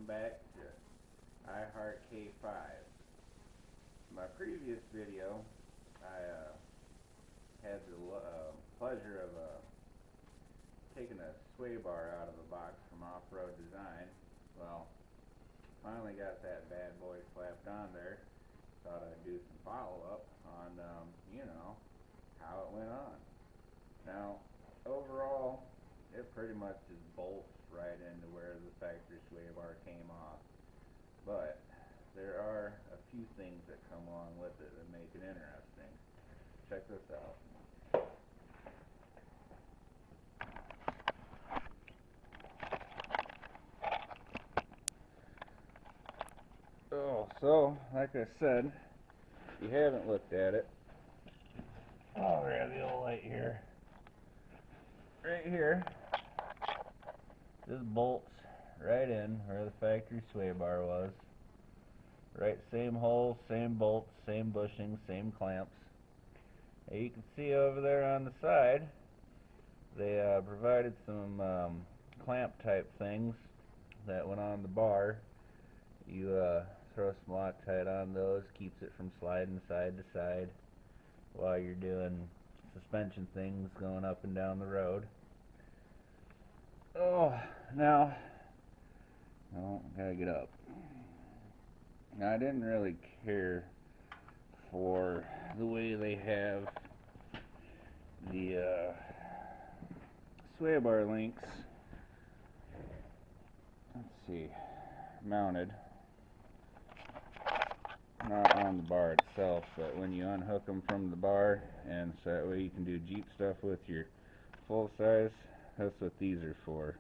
welcome back to I Heart K5. In my previous video, I had the pleasure of taking a sway bar out of the box from Offroad Design. Well, finally got that bad boy slapped on there. Thought I'd do some follow-up on, how it went on. Now, overall, it pretty much just bolts right into where the factory sway bar came off. But there are a few things that come along with it that make it interesting. Check this out. Oh, so, like I said, if you haven't looked at it, I'll grab the old light here. Right here, this bolts right in where the factory sway bar was. Right, same holes, same bolts, same bushings, same clamps. And you can see over there on the side, they provided some clamp type things that went on the bar. You throw some Loctite on those, keeps it from sliding side to side while you're doing suspension things going up and down the road. Oh, now, gotta get up. Now, I didn't really care for the way they have the sway bar links, let's see, mounted, not on the bar itself, but when you unhook them from the bar, and so that way you can do Jeep stuff with your full size. That's what these are for.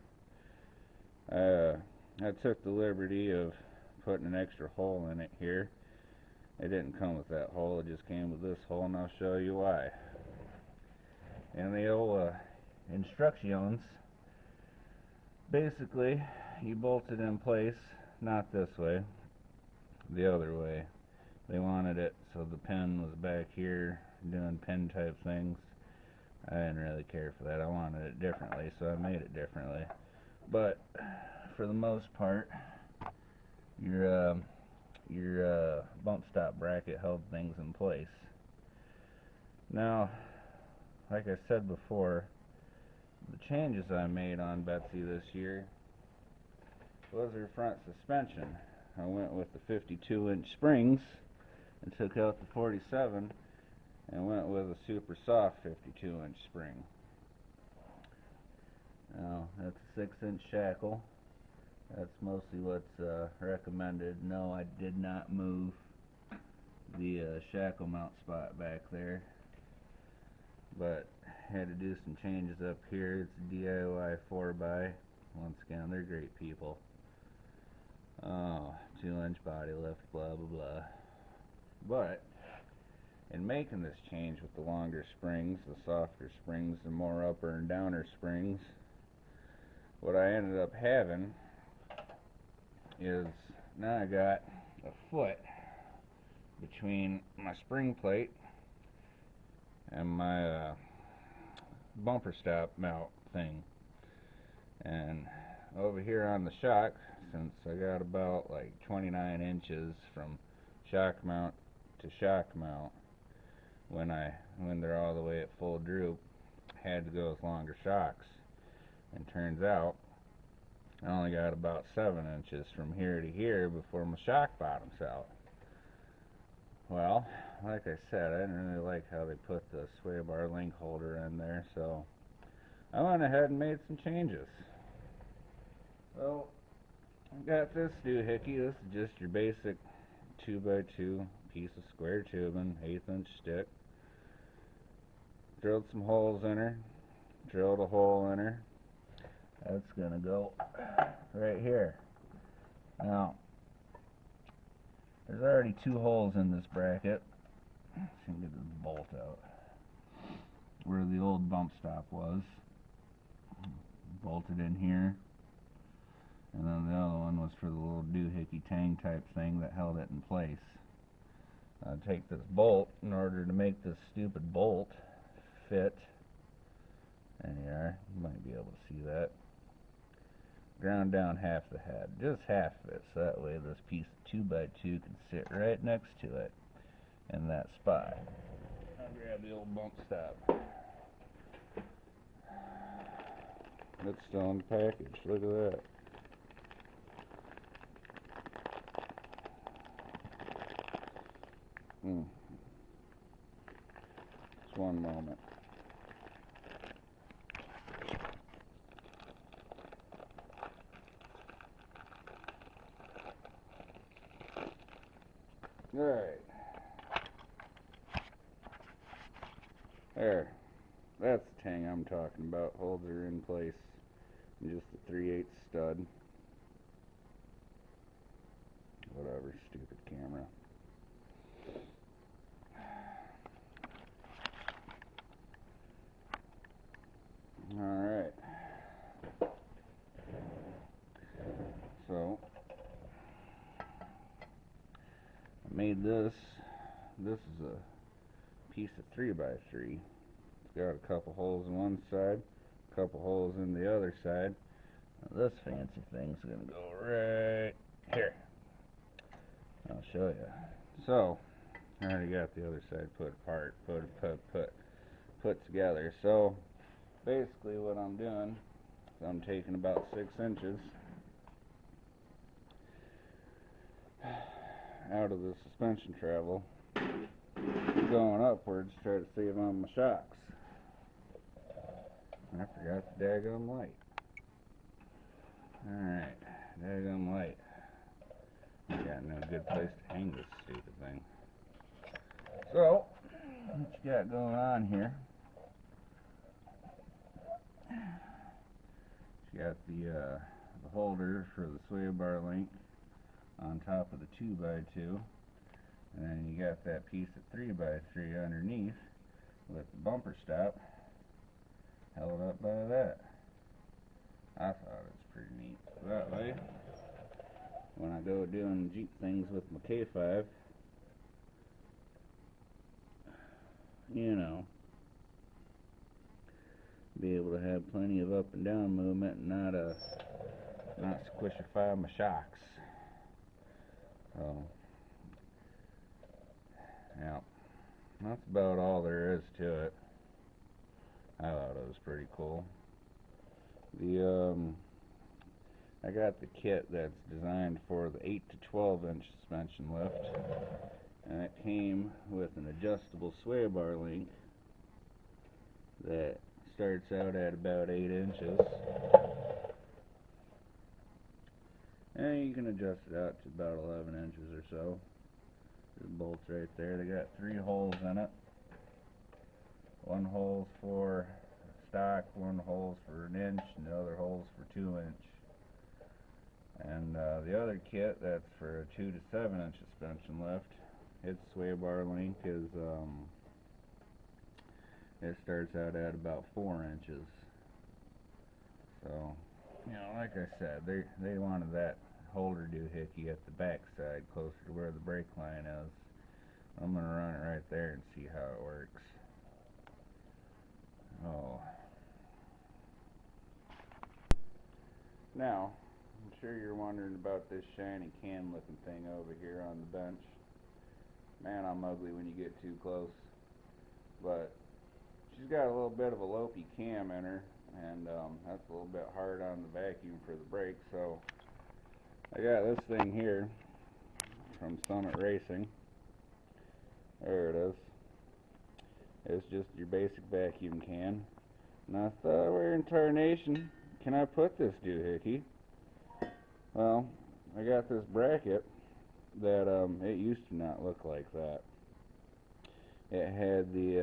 I took the liberty of putting an extra hole in it here. It didn't come with that hole, it just came with this hole, and I'll show you why. And the old instructions, basically you bolt it in place, not this way, the other way. They wanted it so the pin was back here doing pin type things. I didn't really care for that. I wanted it differently, so I made it differently. But for the most part, your bump stop bracket held things in place. Now, like I said before, the changes I made on Betsy this year was her front suspension. I went with the 52-inch springs and took out the 47 and went with a super soft 52-inch spring. Now, that's a 6-inch shackle. That's mostly what's recommended. No, I did not move the shackle mount spot back there, but had to do some changes up here. It's a DIY 4x. Once again, they're great people. 2-inch body lift, blah blah blah. But in making this change with the longer springs, the softer springs, the more upper and downer springs, what I ended up having is now I got a foot between my spring plate and my bumper stop mount thing. And over here on the shock, since I got about like 29 inches from shock mount to shock mount, when they're all the way at full droop, I had to go with longer shocks. And turns out I only got about 7 inches from here to here before my shock bottoms out. Well, like I said, I didn't really like how they put the sway bar link holder in there, so I went ahead and made some changes. So, I got this doohickey. This is just your basic 2x2 piece of square tubing, 1/8-inch stick. Drilled some holes in her, drilled a hole in her. That's gonna go right here. Now, there's already 2 holes in this bracket. Let's see if I can get this bolt out. Where the old bump stop was. Bolted in here. And then the other one was for the little doohickey tang type thing that held it in place. I'll take this bolt in order to make this stupid bolt fit. There you are. You might be able to see that. ground down half the head, just half of it, so that way this piece of 2x2 can sit right next to it in that spot. I'll grab the old bump stop. It's still in the package, look at that. Just one moment. Alright. There. That's the tang I'm talking about. Holds are in place. And just a 3/8 stud. Whatever, stupid camera. Alright. So, I made this. This is a piece of 3x3. It's got a couple holes in one side, a couple holes in the other side. Now this fancy thing's gonna go right here. I'll show you. So, I already got the other side put apart, put together. So, basically what I'm doing is I'm taking about 6 inches out of the suspension travel, going upwards to try to save on my shocks. I forgot the daggum light. Alright, daggum light. I got no good place to hang this stupid thing. So, what you got going on here? You got the holder for the sway bar link on top of the 2x2, and then you got that piece of 3x3 underneath with the bumper stop held up by that. I thought it was pretty neat. So that way, when I go doing Jeep things with my K5, you know, be able to have plenty of up and down movement and not squishify my shocks. So, yeah, that's about all there is to it. I thought it was pretty cool. I got the kit that's designed for the 8 to 12 inch suspension lift, and it came with an adjustable sway bar link that starts out at about 8 inches, and you can adjust it out to about 11 inches or so. There's bolts right there. They got 3 holes in it. One hole's for stock, one hole's for 1 inch, and the other hole's for 2 inch. And the other kit, that's for a 2 to 7 inch suspension lift. Its sway bar link is it starts out at about 4 inches. So, you know, like I said, they wanted that holder doohickey at the back side, closer to where the brake line is. I'm gonna run it right there and see how it works. Oh. Now, I'm sure you're wondering about this shiny can looking thing over here on the bench. Man, I'm ugly when you get too close. But she's got a little bit of a lopey cam in her, and that's a little bit hard on the vacuum for the brake. So I got this thing here from Summit Racing. There it is. It's just your basic vacuum can. And I thought, where in tarnation can I put this doohickey? Well, I got this bracket that it used to not look like that. It had the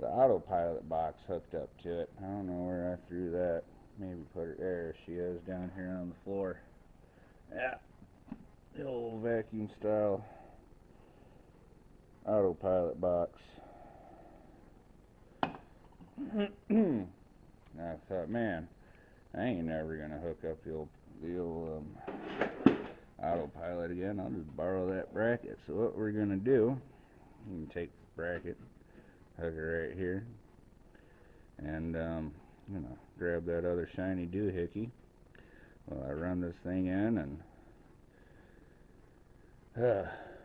autopilot box hooked up to it. I don't know where I threw that. Maybe put her there. She is down here on the floor. Yeah, the old vacuum style autopilot box. I thought, man, I ain't never gonna hook up the old autopilot again. I'll just borrow that bracket. So what we're gonna do, you can take this bracket, hook it right here, and grab that other shiny doohickey while I run this thing in and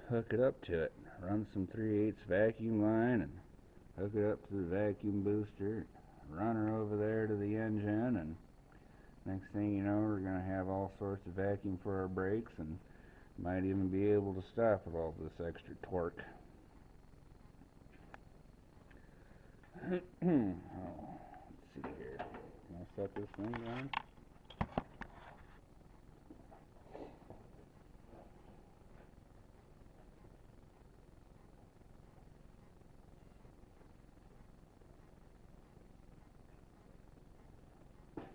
hook it up to it. Run some 3/8 vacuum line and hook it up to the vacuum booster. Run her over there to the engine, and next thing you know, we're going to have all sorts of vacuum for our brakes, and might even be able to stop with all this extra torque. Oh, let's see here. Can I set this thing down?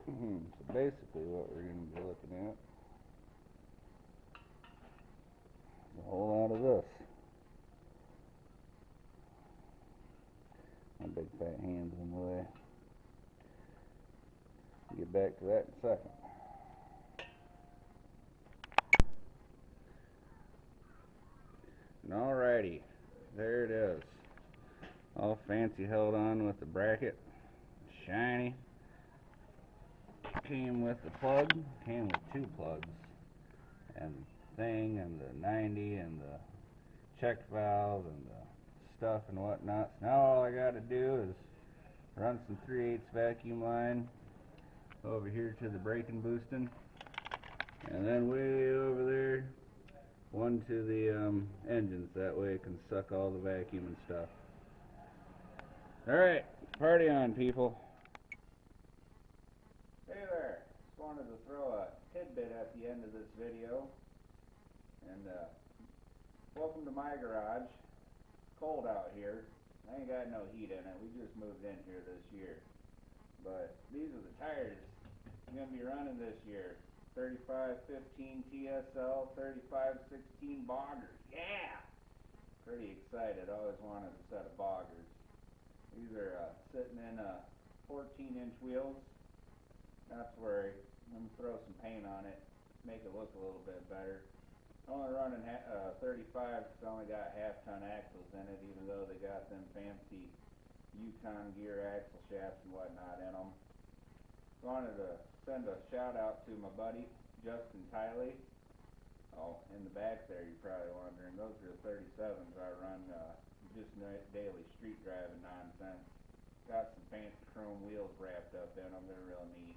So basically what we're going to be looking at is a whole lot of this. My big fat hand's in the way. Get back to that in a second. Alrighty, there it is. All fancy held on with the bracket. Shiny. Came with the plug. Came with 2 plugs. And the thing, and the 90, and the check valve, and the stuff and whatnot. So now all I gotta do is run some 3/8 vacuum line over here to the braking boosting, and then way over there one to the engines. That way it can suck all the vacuum and stuff. Alright, party on, people. Hey there, just wanted to throw a tidbit at the end of this video, and welcome to my garage. It's cold out here. I ain't got no heat in it. We just moved in here this year. But these are the tires I'm going to be running this year. 3515 TSL, 3516 boggers. Yeah! Pretty excited. Always wanted a set of boggers. These are sitting in 14-inch wheels. Not to worry. I'm going to throw some paint on it, make it look a little bit better. Only running 35 because I only got half-ton axles in it, even though they got them fancy Yukon gear axle shafts and whatnot in them. Wanted to send a shout out to my buddy Justin Tiley. Oh, in the back there, you're probably wondering, those are the 37s I run just daily street driving nonsense. Got some fancy chrome wheels wrapped up in them. They're real neat.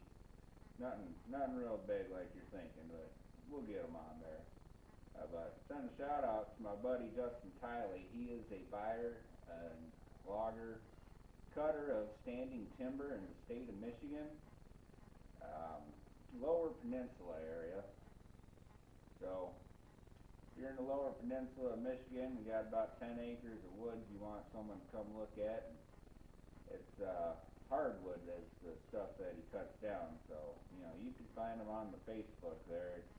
Nothing real big like you're thinking, but we'll get them on there. But send a shout out to my buddy Justin Tiley. He is a buyer and logger, cutter of standing timber in the state of Michigan, Lower Peninsula area. So if you're in the Lower Peninsula of Michigan, we got about 10 acres of woods you want someone to come look at. It's hardwood that's the stuff that he cuts down. So you can find him on the Facebook there. It's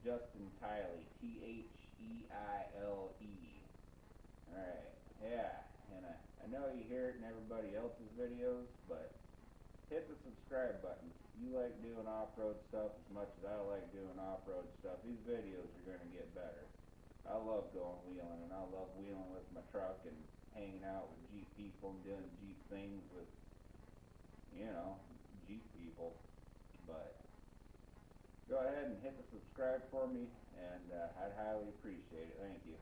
Justin Tiley, Theile. Alright, yeah, and I know you hear it in everybody else's videos, but hit the subscribe button. If you like doing off-road stuff as much as I like doing off-road stuff, these videos are going to get better. I love going wheeling, and I love wheeling with my truck and hanging out with Jeep people and doing Jeep things with, Jeep people. But go ahead and hit the subscribe for me, and I'd highly appreciate it. Thank you.